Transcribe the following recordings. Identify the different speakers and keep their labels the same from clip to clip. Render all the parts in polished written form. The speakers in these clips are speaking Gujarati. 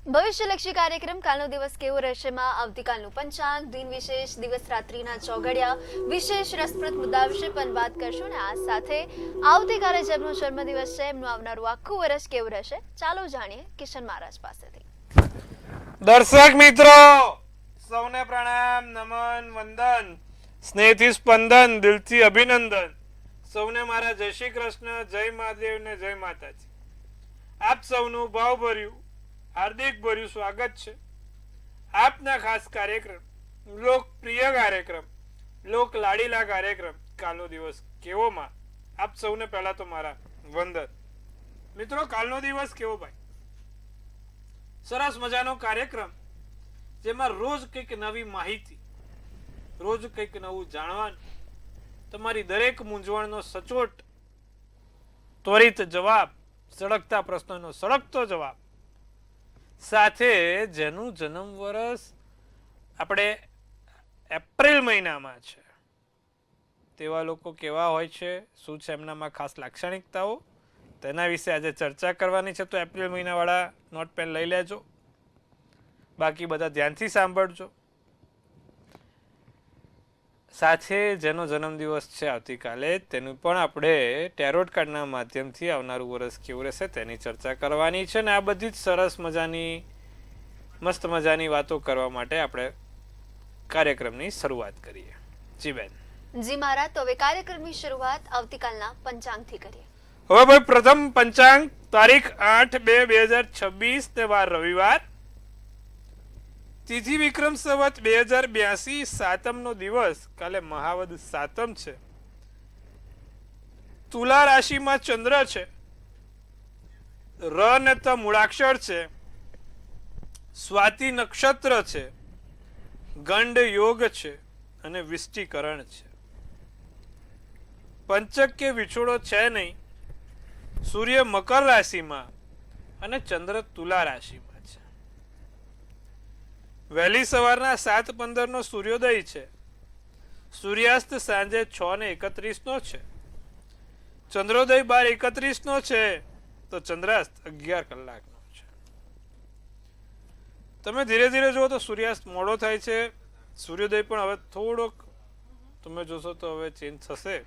Speaker 1: ભવિષ્યલક્ષી કાર્યક્રમ કાલનો દિવસ કેવો રહેશે માં આવતીકાલનું પંચાંગ, દિન વિશેષ, દિવસ રાત્રિના ચોઘડિયા, વિશેષ રસપ્રદ મુદ્દા વિશે પણ વાત કરશું ને આ સાથે આવતીકાલે જેમનો જન્મદિવસ છે એમનું આવનારું આખું વર્ષ કેવું રહેશે ચાલો જાણીએ કિશન મહારાજ પાસેથી.
Speaker 2: દર્શક મિત્રો સૌને પ્રણામ, નમન, વંદન, સ્નેહથી સ્પંદન, દિલથી અભિનંદન. સૌને મારા જય શ્રી કૃષ્ણ, જય મહાદેવ ને જય માતાજી. આપ સૌનું ભાવભર્યું હાર્દિક ભર્યું સ્વાગત છે આપના ખાસ કાર્યક્રમ, લોકપ્રિય કાર્યક્રમ, લોક લાડીલા કાર્યક્રમ કાલનો દિવસ કેવોમાં આપ સૌને પહેલા તો મારા વંદન. મિત્રો, કાલનો દિવસ કેવો ભાઈ? સરસ મજાનો કાર્યક્રમ જેમાં રોજ કંઈક નવી માહિતી, રોજ કંઈક નવું જાણવાનું, તમારી દરેક મૂંઝવણનો સચોટ ત્વરિત જવાબ, સળગતા પ્રશ્નનો સળગતો જવાબ, સાથે જેનું જન્મ વર્ષ આપણે એપ્રિલ મહિનામાં છે તેવા લોકો કેવા હોય છે, શું છે એમનામાં ખાસ લાક્ષણિકતાઓ, તેના વિશે આજે ચર્ચા કરવાની છે. તો એપ્રિલ મહિનાવાળા નોટ પેન લઈ લેજો, બાકી બધા ધ્યાનથી સાંભળજો. સાથે જેનો જન્મદિવસ છે આવતીકાલે તેનું પણ આપણે ટેરોટ કાર્ડના માધ્યમથી આવનારું વર્ષ કેવું રહેશે તેની ચર્ચા કરવાની છે. ને આ બધી જ સરસ મજાની મસ્ત મજાની વાતો કરવા માટે આપણે કાર્યક્રમની શરૂઆત કરીએ. જી બેન.
Speaker 1: જી મહારાજ, તો હવે કાર્યક્રમની શરૂઆત આવતીકાલના પંચાંગથી કરીએ.
Speaker 2: હવે ભાઈ પ્રથમ પંચાંગ તારીખ 8/2/2026 ને વાર રવિવાર, તિથિ વિક્રમ સંવત 2082, સાતમનો દિવસ, કાલે મહાવદ સાતમ છે. તુલા રાશિમાં ચંદ્ર છે, ર ને ત મૂળાક્ષર છે, સ્વાતિ નક્ષત્ર છે, ગંડ યોગ છે અને વિષ્ટિકરણ છે. પંચક કે વિછોડો છે નહીં. સૂર્ય મકર રાશિમાં અને ચંદ્ર તુલા રાશિમાં છે. વહેલી સવારના 7:15 નો સૂર્યોદય છે. સૂર્યાસ્ત સાંજે 6:31 નો છે. ચંદ્રોદય 12:31 નો છે તો ચંદ્રાસ્ત 11 કલાકનો છે. તમે ધીરે ધીરે જુઓ તો સૂર્યાસ્ત મોડો થાય છે. સૂર્યોદય પણ હવે થોડોક તમે જોશો તો હવે ચેન્જ થશે.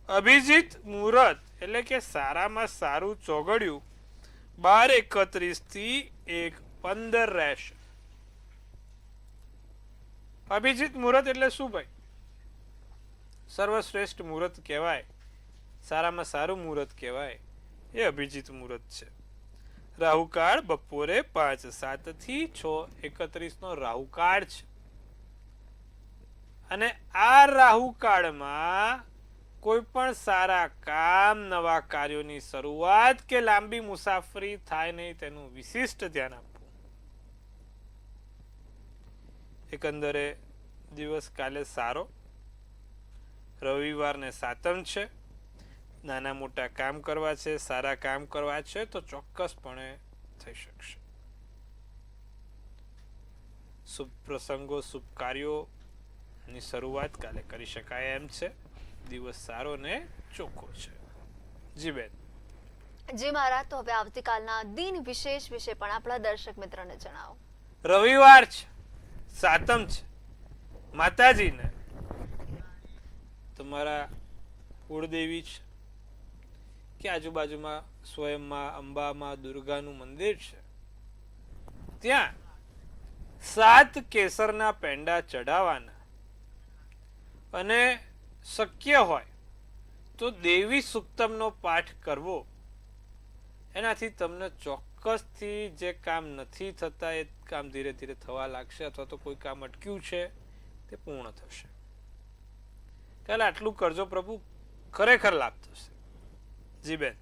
Speaker 2: અભિજીત મુહૂર્ત એટલે કે સારામાં સારું ચોઘડિયું 12:31 થી 1:15 રહેશે. અભિજીત મુહૂર્ત એટલે શું ભાઈ? સર્વશ્રેષ્ઠ મુહૂર્ત કહેવાય, સારામાં સારું મુહૂર્ત કહેવાય એ અભિજીત મુહૂર્ત છે. રાહુકાળ બપોરે 5:07 થી 6:31 નો રાહુકાળ છે. અને આ રાહુકાળમાં કોઈ પણ સારા કામ, નવા કાર્યોની શરૂઆત કે લાંબી મુસાફરી થાય નહીં તેનું વિશિષ્ટ ધ્યાન આપવું. એકંદરે દિવસ કાલે સારો, રવિવાર ને સાતમ છે. નાના મોટા કામ કરવા છે, સારા કામ કરવા છે તો ચોક્કસપણે થઈ શકશે. શુભ પ્રસંગો, શુભ કાર્યોની શરૂઆત કાલે કરી શકાય એમ છે. દિવસ સારો ને ચોખ્ખો છે. જી બેન.
Speaker 1: જી મહારાજ, તો હવે આવતીકાલના દિન વિશેષ વિશે પણ આપણા દર્શક મિત્રોને જણાવો.
Speaker 2: રવિવાર છે, સાતમ છે. માતાજીને તમારા કુળદેવી છે કે આજુબાજુમાં સ્વયંમાં અંબામાં દુર્ગાનું મંદિર છે, ત્યાં 7 કેસરના પેંડા ચડાવવાના અને શક્ય હોય તો દેવી સુક્તમનો પાઠ કરવો. એનાથી તમને ચોક્કસથી જે કામ નથી થતા એ કામ ધીરે ધીરે થવા લાગશે, અથવા તો કોઈ કામ અટક્યું છે તે પૂર્ણ થશે. કાલે આટલું કરજો પ્રભુ, ખરેખર લાભ થશે. જી બેન.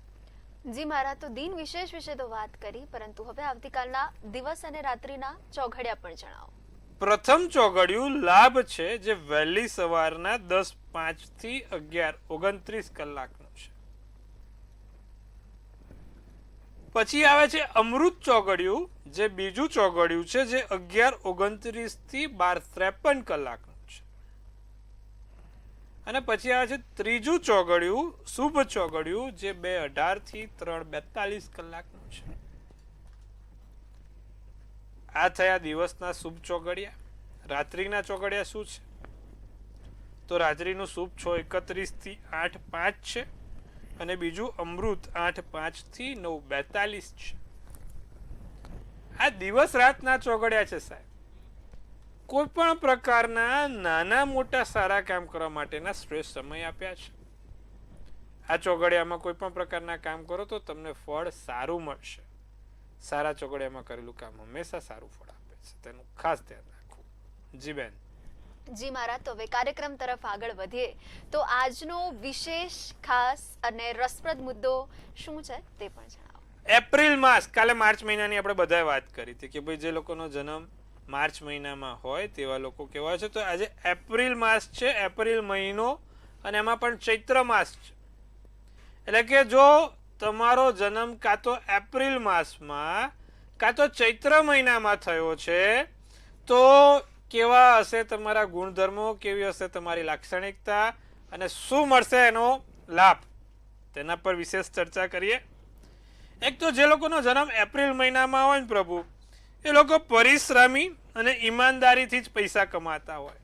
Speaker 1: જી મહારાજ, તો દિન વિશેષ વિશે તો વાત કરી, પરંતુ હવે આવતીકાલના દિવસ અને રાત્રિના ચોઘડિયા પણ જણાવો.
Speaker 2: પ્રથમ ચોઘડિયું લાભ છે જે વહેલી સવારના 10:05 થી 11:29 કલાકનો છે. પછી આવે છે અમૃત ચોઘડિયું, જે બીજું ચોઘડિયું છે, જે 11:29 થી 12:53 કલાકનું છે. અને પછી આવે છે ત્રીજું ચોઘડિયું, શુભ ચોઘડિયું, જે 2:18 થી 3:42 કલાકનું છે. આ થયા દિવસના શુભ ચોઘડિયા. રાત્રિના ચોઘડિયા શું છે? તો રાત્રિનું શુભ 6:31 થી 8:05 છે અને બીજું અમૃત 8:05 થી 9:42 છે. આ દિવસ રાતના ચોઘડિયા છે સાહેબ. કોઈ પણ પ્રકારના નાના મોટા સારા કામ કરવા માટેના શ્રેષ્ઠ સમય આપ્યા છે. આ ચોઘડિયામાં કોઈ પણ પ્રકારના કામ કરો તો તમને ફળ સારું મળશે. સારા ચોઘડિયામાં કરેલું કામ હંમેશા સારું ફળ આપે છે, તેનું ખાસ ધ્યાન રાખવું. જી બેન.
Speaker 1: જી મહારાજ, તો હવે કાર્યક્રમ તરફ આગળ વધીએ તો આજનો વિશેષ ખાસ અને રસપ્રદ મુદ્દો શું છે તે પણ જણાવો.
Speaker 2: એપ્રિલ માસ, કાલે માર્ચ મહિનાની આપણે બધાએ વાત કરી હતી કે ભાઈ જે લોકોનો જન્મ માર્ચ મહિનામાં હોય તેવા લોકો કેવા છે. તો આજે એપ્રિલ માસ છે, એપ્રિલ મહિનો, અને એમાં પણ ચૈત્ર માસ છે. એટલે કે જો તમારો જન્મ કાં તો એપ્રિલ માસમાં કાં તો ચૈત્ર મહિનામાં થયો છે તો કેવા હશે તમારા ગુણધર્મો, કેવી હશે તમારી લાક્ષણિકતા અને શું મળશે એનો લાભ, તેના પર વિશેષ ચર્ચા કરીએ. એક તો જે લોકોનો જન્મ એપ્રિલ મહિનામાં હોય ને પ્રભુ, એ લોકો પરિશ્રમી અને ઈમાનદારીથી જ પૈસા કમાતા હોય.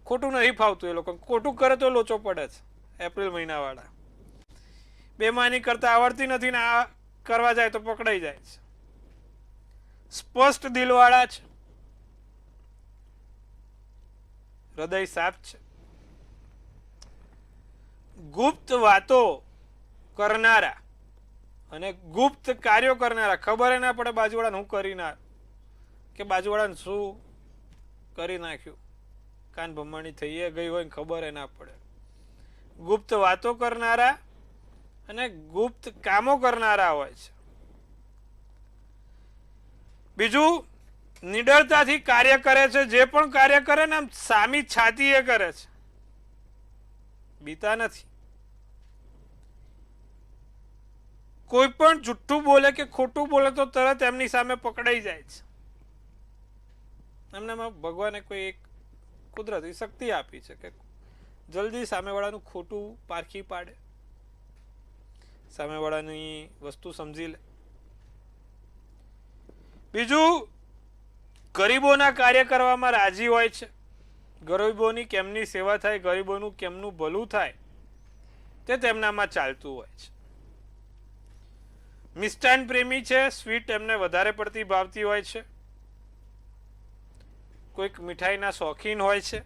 Speaker 2: ખોટું નહીં ફાવતું એ લોકો. ખોટું કરે તો લોચો પડે છે એપ્રિલ મહિનાવાળા. બેમાની કરતા આવડતી નથી ને આ કરવા જાય તો પકડાઈ જાય છે. સ્પષ્ટ દિલવાળા છે, હૃદય સાફ છે, ગુપ્ત વાતો કરનારા અને ગુપ્ત કાર્યો કરનારા. ખબર ના પડે બાજુવાળાને હું કરી ના કે બાજુવાળાને શું કરી નાખ્યું, કાન ભમણી થઈ ગઈ હોય ને ખબર ના પડે. ગુપ્ત વાતો કરનારા અને ગુપ્ત કામો કરનારા હોય છે. બીજું, નિડરતાથી કાર્ય કરે છે. જે પણ કાર્ય કરે ને આમ સામી છાતી એ કરે છે, બીતા નથી. કોઈ પણ જુઠ્ઠું બોલે કે ખોટું બોલે તો તરત એમની સામે પકડાઈ જાય છે. એમનામાં ભગવાને કોઈ એક કુદરતી શક્તિ આપી છે કે જલ્દી સામેવાળાનું ખોટું પારખી પાડે, સામેવાળાની વસ્તુ સમજી લે. બીજું, ગરીબોના કાર્ય કરવામાં રાજી હોય છે. ગરીબોની કેમની સેવા થાય, ગરીબોનું કેમનું ભલું થાય તે તેમનામાં ચાલતું હોય છે. મિષ્ટાન પ્રેમી છે, સ્વીટ એમને વધારે પડતી ભાવતી હોય છે. કોઈક મીઠાઈના શોખીન હોય છે.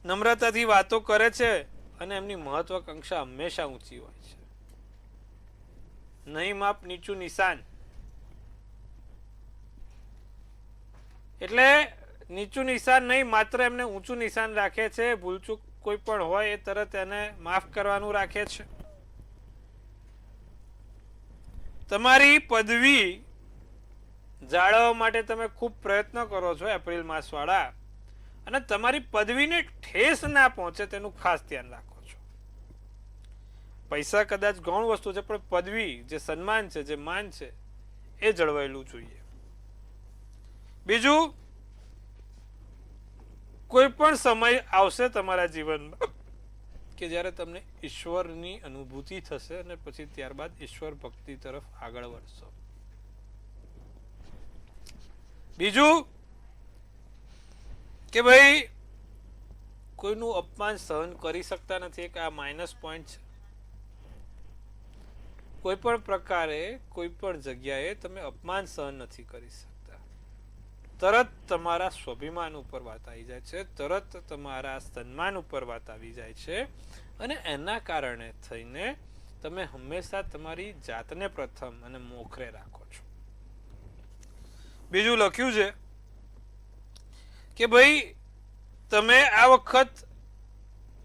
Speaker 2: નમ્રતાથી વાતો કરે છે અને એમની મહત્વાકાંક્ષા હંમેશા ઊંચી હોય છે. નહીં માપ નીચું નિશાન. એટલે નીચું નિશાન નહીં, માત્ર એમને ઊંચું નિશાન રાખે છે. ભૂલચૂક કોઈ પણ હોય એ તરત એને માફ કરવાનું રાખે છે. તમારી પદવી જાળવવા માટે તમે ખૂબ પ્રયત્ન કરો છો એપ્રિલ માસ વાળા, અને તમારી પદવીને ઠેસ ના પહોંચે તેનું ખાસ ધ્યાન રાખો છો. પૈસા કદાચ ગૌણ વસ્તુ છે, પણ પદવી, જે સન્માન છે, જે માન છે, એ જળવાયેલું જોઈએ. બીજું, કોઈ પણ સમય આવશે તમારા જીવનમાં કે જ્યારે તમને ઈશ્વરની અનુભૂતિ થશે અને પછી ત્યારબાદ ઈશ્વર ભક્તિ તરફ આગળ વધશો. બીજું કે ભાઈ કોઈનું અપમાન સહન કરી શકતા નથી. એક આ માઇનસ પોઈન્ટ છે. કોઈ પણ પ્રકારે કોઈ પણ જગ્યાએ તમે અપમાન સહન નથી કરી શકતા. તરત તમારા સ્વાભિમાન ઉપર વાત આવી જાય છે, તરત તમારા સન્માન ઉપર વાત આવી જાય છે, અને એના કારણે થઈને તમે હંમેશા તમારી જાતને પ્રથમ અને મોખરે રાખો છો. બીજું લખ્યું છે કે ભાઈ તમે આ વખત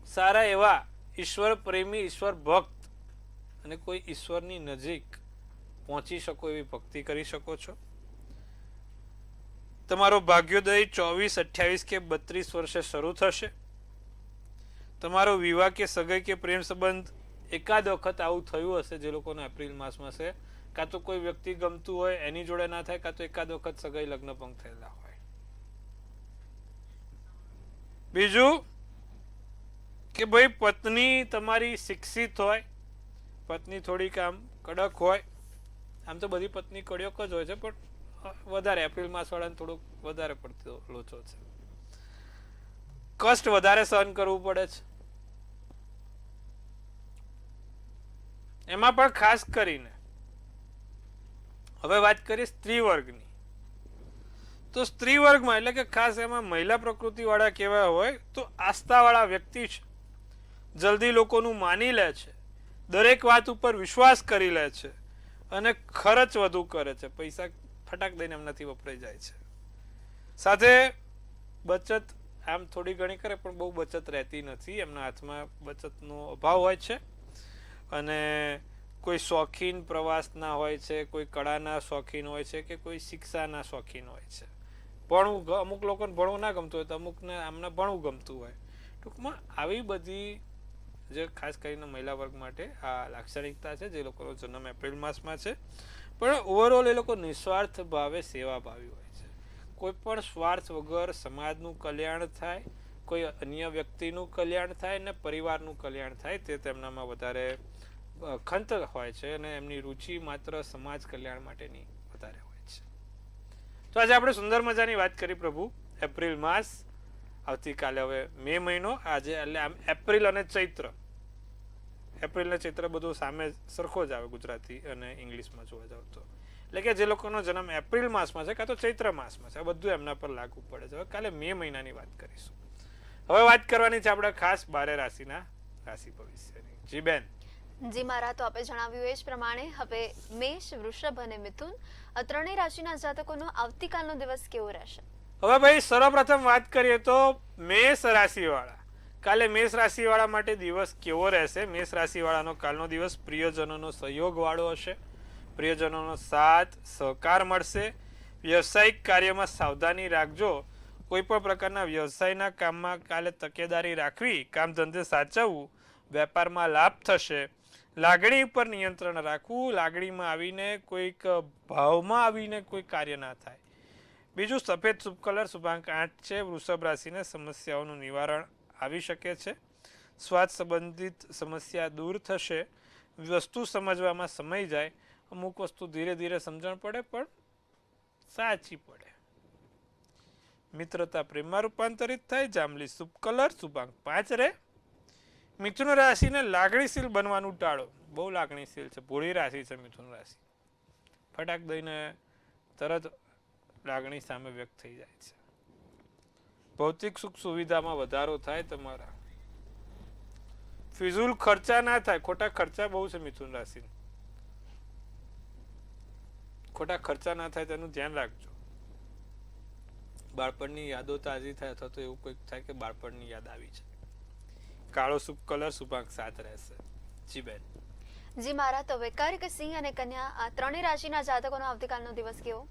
Speaker 2: સારા એવા ઈશ્વર પ્રેમી, ઈશ્વર ભક્ત અને કોઈ ઈશ્વરની નજીક પહોંચી શકો એવી ભક્તિ કરી શકો છો. તમારો ભાગ્યોદય 24, 28 કે 32 વર્ષે શરૂ થશે. તમારો વિવાહ કે સગાઈ કે પ્રેમ સંબંધ એકાદ વખત આવું થયું હશે જે લોકોને એપ્રિલ માસમાં છે. કાં તો કોઈ વ્યક્તિ ગમતું હોય એની જોડે ના થાય, કાં તો એકાદ વખત સગાઈ લગ્ન પણ થયેલા હોય. બીજું કે ભાઈ પત્ની તમારી શિક્ષિત હોય, પત્ની થોડીક આમ કડક હોય. આમ તો બધી પત્ની કડક જ હોય છે, પણ વધારે એપ્રિલ માસ વાળાને થોડુંક વધારે પડતો લોચો છે, કષ્ટ વધારે સહન કરવું પડે છે. એમાં પણ ખાસ કરીને હવે વાત કરીએ સ્ત્રી વર્ગની, તો સ્ત્રી વર્ગમાં એટલે કે ખાસ એમાં મહિલા પ્રકૃતિ વાળા કેવા હોય તો આસ્થા વાળા વ્યક્તિ છે, જલ્દી લોકોનું માની લે છે, દરેક વાત ઉપર વિશ્વાસ કરી લે છે અને ખર્ચ વધુ કરે છે, પૈસા ફટાક દઈને એમનાથી વપરાઈ જાય છે. સાથે બચત આમ થોડી ઘણી કરે પણ બહુ બચત રહેતી નથી, એમના હાથમાં બચતનો અભાવ હોય છે. અને કોઈ શોખીન પ્રવાસના હોય છે, કોઈ કળાના શોખીન હોય છે કે કોઈ શિક્ષાના શોખીન હોય છે. ભણવું, અમુક લોકોને ભણવું ના ગમતું હોય તો અમુકને આમને ભણવું ગમતું હોય. ટૂંકમાં આવી બધી જે ખાસ કરીને મહિલા વર્ગ માટે આ લાક્ષણિકતા છે, જે લોકોનો જન્મ એપ્રિલ માસમાં છે. પણ ઓવરઓલ એ લોકો નિસ્વાર્થ ભાવે સેવાભાવી હોય છે, કોઈ પણ સ્વાર્થ વગર સમાજનું કલ્યાણ થાય, કોઈ અન્ય વ્યક્તિનું કલ્યાણ થાય ને પરિવારનું કલ્યાણ થાય તે તેમનામાં વધારે ખંત હોય છે અને એમની રુચિ માત્ર સમાજ કલ્યાણ માટેની વધારે હોય છે. તો આજે આપણે સુંદર મજાની વાત કરી પ્રભુ એપ્રિલ માસ, આવતીકાલે હવે મે મહિનો, આજે એટલે આમ એપ્રિલ અને ચૈત્ર, એપ્રિલ ને ચૈત્ર બધું સામે સરખો જ આવે ગુજરાતી અને ઇંગ્લિશમાં જોવા જાવ તો, એટલે કે જે લોકોનો જન્મ એપ્રિલ માસમાં છે કાં તો ચૈત્ર માસમાં છે, આ બધું એમના પર લાગુ પડે છે. હવે કાલે મે મહિનાની વાત કરીશું. હવે વાત કરવાની છે આપણે ખાસ 12 રાશિના રાશિ ભવિષ્યની. જી બેન.
Speaker 1: જી મારા, તો આપણે જણાવ્યું એ જ પ્રમાણે હવે મેષ, વૃષભ અને મિથુન આ ત્રણેય રાશિના જાતકોનો આવતીકાલનો દિવસ કેવો રહેશે?
Speaker 2: હવે ભાઈ સર્વપ્રથમ વાત કરીએ તો મેષ રાશિ વાળા, કાલે મેષ રાશિ વાળા માટે દિવસ કેવો રહેશે? મેષ રાશિ વાળાનો કાલનો દિવસ પ્રિયજનોનો સહયોગ વાળો હશે, પ્રિયજનોનો સાથ સહકાર મળશે. વ્યવસાયિક કાર્યમાં સાવધાની રાખજો, કોઈ પણ પ્રકારના વ્યવસાયના કામમાં કાલે તકેદારી રાખવી, કામ ધંધે સાચવવું, વેપારમાં લાભ થશે. લાગણી ઉપર નિયંત્રણ રાખવું, લાગણીમાં આવીને કોઈક ભાવમાં આવીને કોઈ કાર્ય ના થાય. બીજું, સફેદ શુભ કલર શુભાંક 8 છે. વૃષભ રાશિને સમસ્યાઓનું નિવારણ આવી શકે છે, સ્વાસ્થ્ય સંબંધિત સમસ્યા દૂર થશે. વસ્તુ સમજવામાં સમય જાય, અમુક વસ્તુ ધીરે ધીરે સમજણ પડે પણ સાચી પડે. મિત્રતા પ્રેમમાં રૂપાંતરિત થાય. જાંબલી શુભ કલર શુભાંક 5 રહે. મિથુન રાશિને લાગણીશીલ બનવાનું ટાળો, બહુ લાગણીશીલ છે, ભોળી રાશિ છે મિથુન રાશિ, ફટાક દઈને તરત લાગણી સામે વ્યક્ત થઈ જાય છે. ભૌતિક સુખ સુવિધામાં વધારો થાય, તમારા ફિઝુલ ખર્ચા ના થાય. ખોટા ખર્ચા બહુ છે મિથુન રાશિ, ખોટા ખર્ચા ના થાય તેનું ધ્યાન રાખજો. બાળપણની યાદો તાજી થાય અથવા તો એવું કંઈક થાય કે બાળપણની યાદ આવી છે. કાળો શુભ કલર શુભાંક 7 રહેશે. જી બેન.
Speaker 1: જી મારા, તો હવે કર્ક, સિંહ અને કન્યા આ ત્રણેય રાશિના જાતકોનો આવતીકાલનો દિવસ કેવો?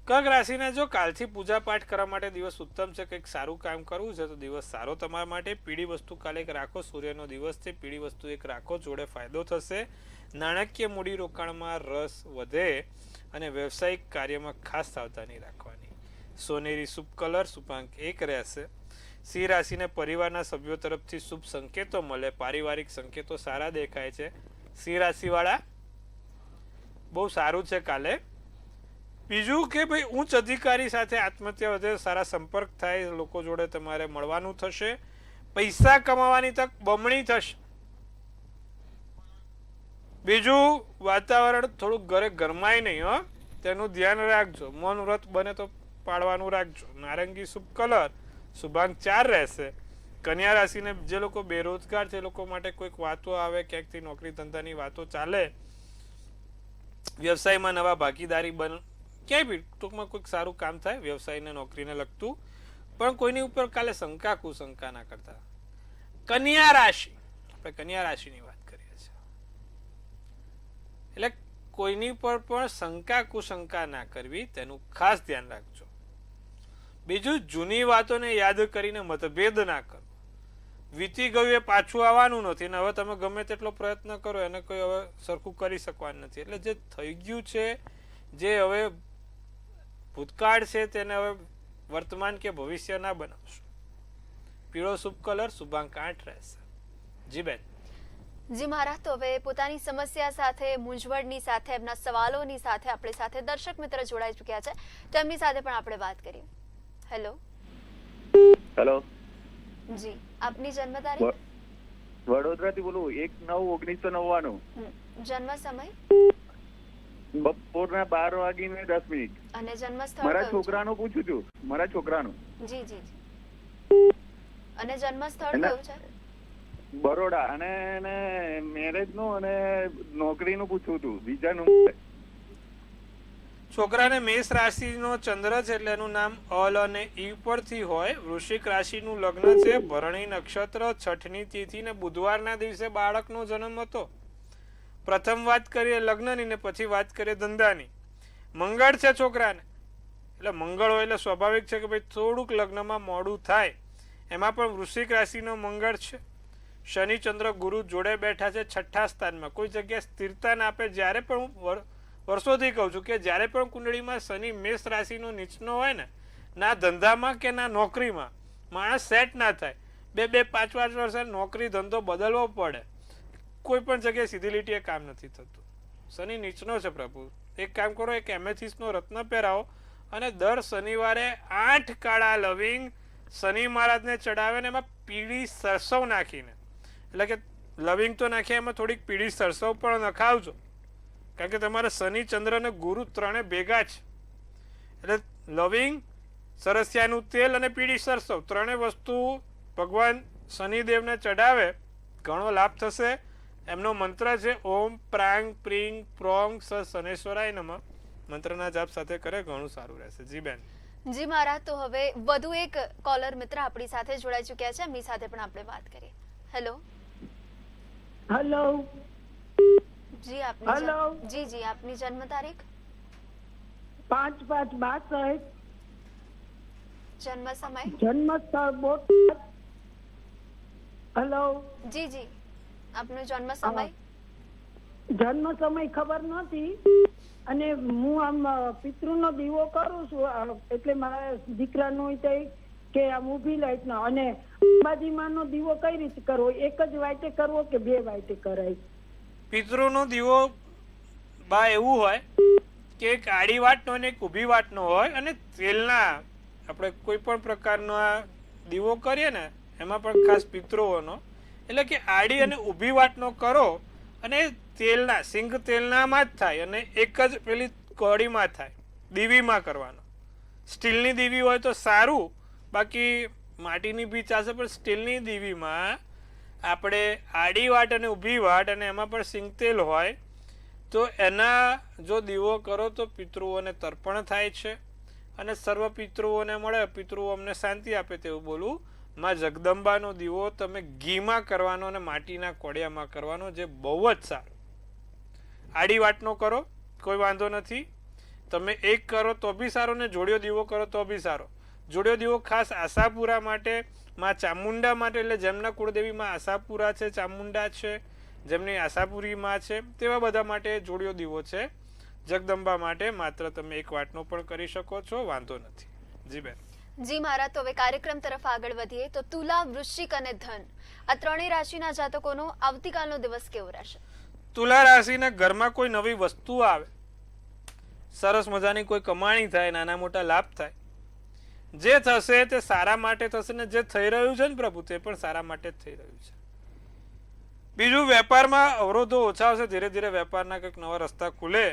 Speaker 2: કર્ક રાશિને જો કાલથી પૂજા પાઠ કરવા માટે દિવસ ઉત્તમ છે, કંઈક સારું કામ કરવું છે તો દિવસ સારો તમારા માટે. પીળી વસ્તુ કાલે એક રાખો, સૂર્યનો દિવસ છે, પીળી વસ્તુ એક રાખો, જોડે ફાયદો થશે. નાણાકીય મૂડી રોકાણમાં રસ વધે અને વ્યવસાયિક કાર્યમાં ખાસ સાવધાની રાખવાની. સોનેરી શુભ કલર શુભાંક 1 રહેશે. સિંહ રાશિને પરિવારના સભ્યો તરફથી શુભ સંકેતો મળે, પારિવારિક સંકેતો સારા દેખાય છે. સિંહ રાશિ વાળા બહુ સારું છે કાલે. બીજું કે ભાઈ ઉચ્ચ અધિકારી સાથે આત્મહત્યા વધે, સારા સંપર્ક થાય, લોકો જોડે તમારે મળવાનું થશે. પૈસા કમાવાની તક બમણી થશે. બીજું, વાતાવરણ થોડુંક ઘરે ગરમાય નહીં, હો તેનું ધ્યાન રાખજો. મૌન વ્રત બને તો પાળવાનું રાખજો. નારંગી શુભ કલર શુભાંક 4 રહેશે. કન્યા રાશિને જે લોકો બેરોજગાર છે એ લોકો માટે કોઈક વાતો આવે, ક્યાંકથી નોકરી ધંધાની વાતો ચાલે, વ્યવસાયમાં નવા ભાગીદારી બન, ક્યાંય બી ટૂંકમાં કોઈક સારું કામ થાય વ્યવસાયને નોકરીને લગતું. પણ કોઈની ઉપર કાલે શંકા કુશંકા ના કરતા. કન્યા રાશિ, આપણે કન્યા રાશિની વાત કરીએ છીએ, એટલે કોઈની પર પણ શંકા કુશંકા ના કરવી, તેનું ખાસ ધ્યાન રાખજો. બીજું, જૂની વાતોને યાદ કરીને મતભેદ ના કરો. વીતી ગયું એ પાછું આવવાનું નથી ને હવે તમે ગમે તેટલો પ્રયત્ન કરો એને કોઈ હવે સરખું કરી શકવાનું નથી. એટલે જે થઈ ગયું છે, જે હવે ભૂતકાળ છે, તેને હવે વર્તમાન કે ભવિષ્ય ના બનાવશો. પીળો શુભ કલર શુભાંક 8 રહેશે. જી બેન.
Speaker 1: જી મહારાજ, તો હવે પોતાની સમસ્યા સાથે, મૂંઝવણની સાથે, એમના સવાલોની સાથે આપણી સાથે દર્શક મિત્ર જોડાઈ ચૂક્યા છે, તેમની સાથે પણ આપણે વાત કરીએ. હેલો.
Speaker 3: હેલો.
Speaker 1: જી, આપની જન્મ તારીખ?
Speaker 3: વડોદરાથી બોલું. 1/9/1999.
Speaker 1: જન્મ સમય?
Speaker 3: બપોરના 12:10.
Speaker 1: અને જન્મ સ્થળ?
Speaker 3: મારા છોકરાનું પૂછું છું. મારા છોકરાનું.
Speaker 1: જી જી જી. અને જન્મ સ્થળ કયું છે?
Speaker 3: બરોડા. અને એને મેરેજ નું અને નોકરીનું પૂછવું હતું. બીજાનું.
Speaker 2: છોકરાને મેષ રાશિનો ચંદ્ર છે એટલે એનું નામ અલ અને ઈ પરથી હોય. વૃશ્ચિક રાશિનું લગ્ન છે, ભરણી નક્ષત્ર, છઠની તિથિ ને બુધવારના દિવસે બાળકનો જન્મ હતો. પ્રથમ વાત કરીએ લગ્નની ને પછી વાત કરીએ ધંધાની. મંગળ છે છોકરાને, એટલે મંગળ હોય એટલે સ્વાભાવિક છે કે ભાઈ થોડુંક લગ્નમાં મોડું થાય. એમાં પણ વૃશ્ચિક રાશિનો મંગળ છે. શનિ ચંદ્ર ગુરુ જોડે બેઠા છે 6થા સ્થાનમાં. કોઈ જગ્યાએ સ્થિરતા ના આપે. જ્યારે પણ હું વર્ષોથી કહું છું કે જ્યારે પણ કુંડળીમાં શનિ મેષ રાશિનો નીચનો હોય ને, ના ધંધામાં કે ના નોકરીમાં માણસ સેટ ના થાય. 2-5 વર્ષે નોકરી ધંધો બદલવો પડે. કોઈ પણ જગ્યાએ સીધી લીટીએ કામ નથી થતું. શનિ નીચનો છે પ્રભુ. એક કામ કરો, એક એમેથિસ્ટનો રત્ન પહેરાવો અને દર શનિવારે 8 કાળા લવિંગ શનિ મહારાજને ચડાવે ને એમાં પીળી સરસવ નાખીને, એટલે કે લવિંગ તો નાખીએ, એમાં થોડીક પીળી સરસવ પણ નખાવજો. કારણ કે તમારે શનિ ચંદ્ર અને ગુરુ ત્રણે ભેગા છે. એટલે લવિંગ, સરસિયાનું તેલ અને પીળી સરસવ ત્રણે વસ્તુ ભગવાન શનિદેવને ચડાવે, ઘણો લાભ થશે. એમનો મંત્ર છે ઓમ પ્રાંગ પ્રિંગ પ્રોંગ સ શનેશ્વરાય નમઃ. મંત્રના જાપ સાથે કરે ઘણું સારું રહેશે. જી બેન.
Speaker 1: જી મહારાજ, તો હવે વધુ એક કોલર મિત્ર આપણી સાથે જોડાઈ ચૂક્યા છે, એમની સાથે પણ આપણે વાત કરીએ. હેલો.
Speaker 4: હેલો.
Speaker 1: જી આપની
Speaker 4: હેલો.
Speaker 1: જી જી આપની જન્મ તારીખ?
Speaker 4: 5/5/62.
Speaker 1: જન્મ સમય?
Speaker 4: જન્મ સ્થળ બોટાદ. હેલો.
Speaker 1: જી જી આપનો જન્મ સમય?
Speaker 4: જન્મ સમય ખબર નથી. અને હું આમ પિતૃનો દીવો કરું છું, એટલે મારા દીકરાનું કે આમ ઊભી લાઈટનો. અને અંબાજીમાંનો દીવો કઈ રીતે કરવો? એક જ વાટે કરવો કે 2 વાટે કરાય?
Speaker 2: પિતૃનો દીવો બા એવું હોય કે એક આડી વાટનો અને એક ઊભી વાટનો હોય. અને તેલના આપણે કોઈ પણ પ્રકારનો આ દીવો કરીએ ને એમાં પણ ખાસ પિતૃઓનો, એટલે કે આડી અને ઊભી વાટનો કરો અને તેલના સિંગ તેલનામાં જ થાય અને એક જ પેલી કડીમાં થાય. દીવીમાં કરવાનો. સ્ટીલની દીવી હોય તો સારું, બાકી માટીની બી ચાલશે, પણ સ્ટીલની દીવીમાં આપણે આડી વાટ અને ઊભી વાટ અને એમાં પણ સિંગ તેલ હોય તો એના જો દીવો કરો તો પિતૃઓને તર્પણ થાય છે અને સર્વ પિતૃઓને મળે. પિતૃઓ અમને શાંતિ આપે તેવું બોલું. માં જગદંબાનો દીવો તમે ઘીમાં કરવાનો અને માટીના કોડિયામાં કરવાનો, જે બહુ જ સારું. આડી વાટનો કરો કોઈ વાંધો નથી, તમે એક કરો તો બી સારો ને જોડિયો દીવો કરો તો બી સારો. જોડિયો દીવો ખાસ આશાપુરા માટે, માં ચામુંડા માટે, એટલે જેમના કુળદેવીમાં આશાપુરા છે, ચામુંડા છે, જેમની આશાપુરી માં છે, તેવા બધા માટે જોડિયો દીવો છે. જગદંબા માટે માત્ર તમે એક વાટનો પણ કરી શકો છો, વાંધો નથી. જી બેન.
Speaker 1: જી મહારાજ, તો હવે કાર્યક્રમ તરફ આગળ વધીએ. તો તુલા, વૃશ્ચિક અને ધન આ ત્રણેય રાશિના જાતકોનો આવતીકાલનો દિવસ કેવો રહેશે?
Speaker 2: તુલા રાશિના ઘરમાં કોઈ નવી વસ્તુ આવે, સરસ મજાની કોઈ કમાણી થાય, નાના મોટા લાભ થાય. જે થશે તે સારા માટે થશે ને જે થઈ રહ્યું છે ને પ્રભુ તે પણ સારા માટે જ થઈ રહ્યું છે. બીજું, વેપારમાં અવરોધો ઓછા આવશે. ધીરે ધીરે વેપારના કંઈક નવા રસ્તા ખુલે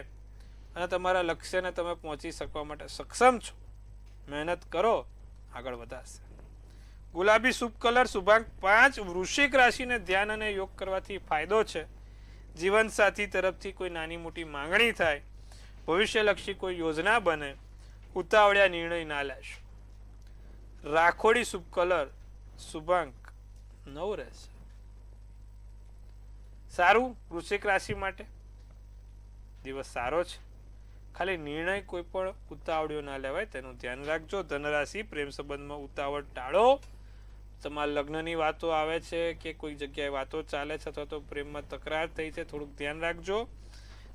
Speaker 2: અને તમારા લક્ષ્યને તમે પહોંચી શકવા માટે સક્ષમ છો. મહેનત કરો, આગળ વધાશે. ગુલાબી શુભ કલર શુભાંક 5. વૃશ્ચિક રાશિને ધ્યાન અને યોગ કરવાથી ફાયદો છે. જીવનસાથી તરફથી કોઈ નાની મોટી માંગણી થાય, ભવિષ્યલક્ષી કોઈ યોજના બને, ઉતાવળિયા નિર્ણય ના લેશો. રાખોડી શુભ કલર શુભાંક 9 રહેશે. સારું, વૃશ્ચિક રાશિ માટે દિવસ સારો છે. ખાલી નિર્ણય કોઈ પણ ઉતાવળ્યો ના લેવાય, તેનું ધ્યાન રાખજો. ધનરાશિ, પ્રેમ સંબંધમાં ઉતાવળ ટાળો. તમારા લગ્નની વાતો આવે છે કે કોઈ જગ્યાએ વાતો ચાલે છે અથવા તો પ્રેમમાં તકરાર થઈ છે, થોડુંક ધ્યાન રાખજો.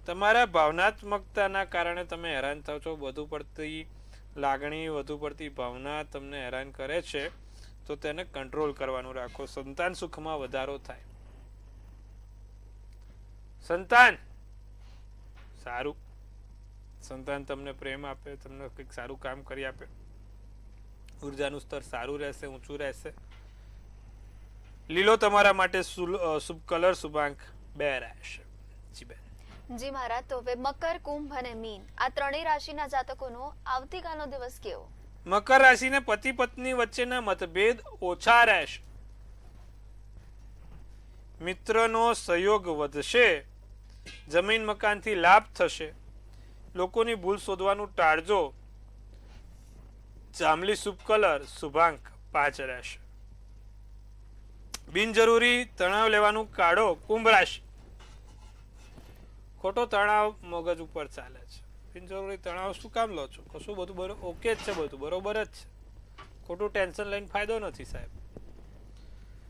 Speaker 2: તમારા ભાવનાત્મકતાના કારણે તમે હેરાન થાવ છો. વધુ પડતી લાગણી, વધુ પડતી ભાવના તમને હેરાન કરે છે, તો તેને કંટ્રોલ કરવાનું રાખો. સંતાન સુખમાં વધારો થાય. સંતાન સારું, સંતાન તમને પ્રેમ આપે, તમને કંઈક સારું કામ કરી આપે, ઉર્જાનું સ્તર સારું રહેશે, ઊંચું રહેશે. લીલો તમારા માટે શુભ કલર, શુભાંક 2 રહેશે. જી બેન.
Speaker 1: જી મહારાજ, તો હવે મકર, કુંભ અને મીન આ ત્રણેય રાશિના જાતકોનો આવતીકાલનો દિવસ કેવો?
Speaker 2: મકર રાશિને પતિ પત્ની વચ્ચેના મતભેદ ઓછા રહેશે. મિત્રનો સહયોગ વધશે. જમીન મકાનથી લાભ થશે. લોકોની ભૂલ શોધવાનું ટાળજો. જાંબલી શુભ કલર, શુભાંક 5 રહેશે. બિનજરૂરી તણાવ લેવાનું કાઢો. કુંભ રાશિ, ખોટો તણાવ મગજ ઉપર ચાલે છે. બિનજરૂરી તણાવ શું કામ લો છો? કશું બધું ઓકે જ છે, બધું બરોબર જ છે. ખોટું ટેન્શન લઈને ફાયદો નથી સાહેબ.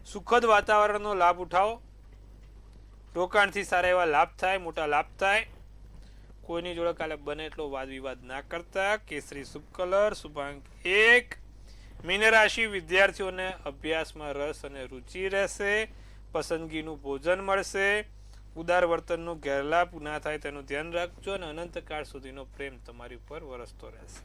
Speaker 2: સુખદ વાતાવરણનો લાભ ઉઠાવો. રોકાણથી સારા એવા લાભ થાય, મોટા લાભ થાય. કોઈની જોડે કાલે બને એટલો વાદ વિવાદ ના કરતા. કેસરી શુભ કલર, શુભાંક 1. મીન રાશિ, વિદ્યાર્થીઓને અભ્યાસમાં રસ અને રુચિ રહેશે. પસંદગીનું ભોજન મળશે. ઉદાર વર્તનનો ગેરલાભ ના થાય તેનું ધ્યાન રાખજો અને અનંતકાળ સુધીનો પ્રેમ તમારી ઉપર વરસતો રહેશે.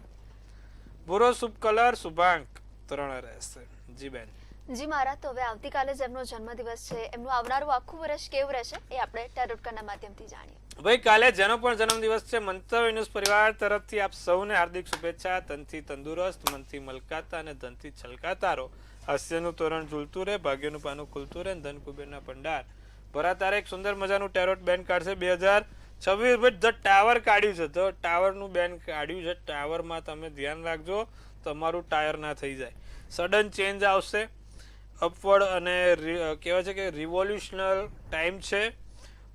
Speaker 2: ભૂરો શુભ કલર, શુભાંક 3 રહેશે. જી બેન.
Speaker 1: જી મહારાજ, તો હવે આવતીકાલે જેમનો જન્મદિવસ છે એમનું આવનારું આખું વર્ષ કેવું રહેશે એ આપણે ટેરોટ કાર્ડના માધ્યમથી જાણીએ.
Speaker 2: ભાઈ, કાલે જેનો પણ જન્મદિવસ છે, મંતવ્ય ન્યૂઝ પરિવાર તરફથી આપ સૌને હાર્દિક શુભેચ્છા. તનથી તંદુરસ્ત, મનથી મલકાતા અને ધનથી છલકાતા રહો. હાસ્યનું તોરણ ઝૂલતું રહે, ભાગ્યનું પાનું ખુલતું રહે, ધન કુબેરના ભંડાર ભરાતા રહે. એક સુંદર મજાનું ટેરોટ બેન કાઢશે 2026. ધ ટાવર કાઢ્યું છે, ધ ટાવરનું બેન કાઢ્યું છે. ટાવરમાં તમે ધ્યાન રાખજો, તમારું ટાયર ના થઈ જાય. સડન ચેન્જ આવશે, અપવર્ડ અને કહેવાય છે કે રિવોલ્યુશનલ ટાઈમ છે.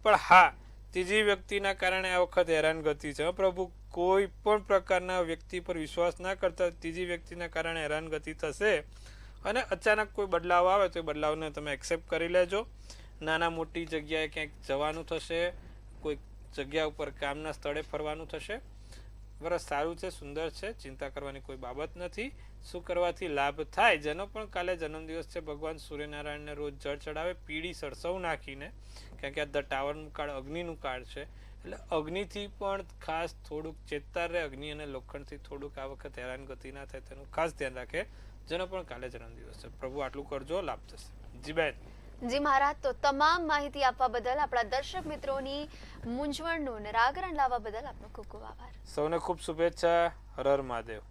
Speaker 2: પણ હા, ત્રીજી વ્યક્તિના કારણે આ વખત હેરાનગતિ છે. પ્રભુ, કોઈ પણ પ્રકારના વ્યક્તિ પર વિશ્વાસ ના કરતા. ત્રીજી વ્યક્તિના કારણે હેરાનગતિ થશે અને અચાનક કોઈ બદલાવ આવે તો એ બદલાવને તમે એક્સેપ્ટ કરી લેજો. નાના મોટી જગ્યાએ ક્યાંક જવાનું થશે, કોઈ જગ્યા ઉપર કામના સ્થળે ફરવાનું થશે. વરસ સારું છે, સુંદર છે, ચિંતા કરવાની કોઈ બાબત નથી. શું કરવાથી લાભ થાય? જેનો પણ કાલે જન્મદિવસ છે, ભગવાન સૂર્યનારાયણને રોજ જળ ચડાવે, પીળી સરસવ નાખીને. કારણ કે આ ધ ટાવરનું કાર્ડ અગ્નિનું કાર્ડ છે, એટલે અગ્નિથી પણ ખાસ થોડુંક ચેતતા રહે. અગ્નિ અને લોખંડથી થોડુંક આ વખત હેરાનગતિ ના થાય તેનું ખાસ ધ્યાન રાખે, જેનો પણ કાલે જન્મદિવસ છે. પ્રભુ આટલું કરજો, લાભ થશે. જી બેન.
Speaker 1: જી મહારાજ, તો તમામ માહિતી આપવા બદલ, આપણા દર્શક મિત્રોની મૂંઝવણનું નિરાકરણ લાવવા બદલ આપનો ખૂબ ખૂબ આભાર.
Speaker 2: સૌને ખૂબ શુભેચ્છા. હર હર મહાદેવ.